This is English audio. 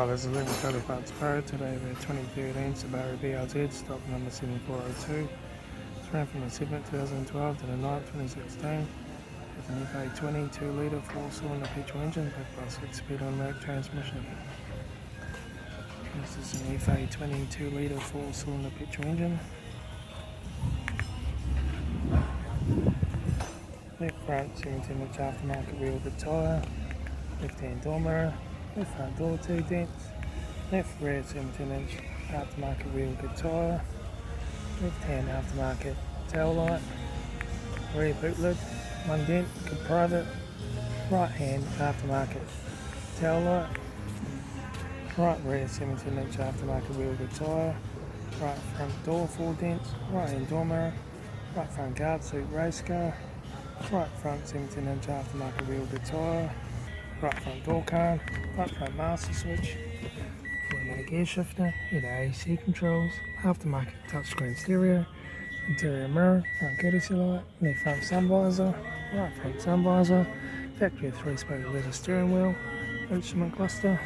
Hi, this is Litre Total Parts Pro. Today we're 2013 Subaru BRZ, stock number 7402. It's ran from the 7th 2012 to the 9th 2016. It's an FA20 2-litre 4-cylinder petrol engine backed by a 6-speed automatic transmission. This is an FA20 2-litre 4-cylinder petrol engine. Left front 17-inch aftermarket wheel with tyre. Left hand door mirror. Left front door 2 dents. Left rear 17-inch aftermarket wheel good tyre. Left hand aftermarket taillight. Rear boot lid 1 dent, good private. Right hand aftermarket taillight. Right rear 17-inch aftermarket wheel good tyre. Right front door 4 dents. Right hand door mirror. Right front guard seat race car. Right front 17-inch aftermarket wheel good tyre. Right front door card, right front master switch, automatic air shifter, heater AC controls, aftermarket touchscreen stereo, interior mirror, front courtesy light, left front sun visor, right front sun visor, factory 3-spoke leather steering wheel, instrument cluster,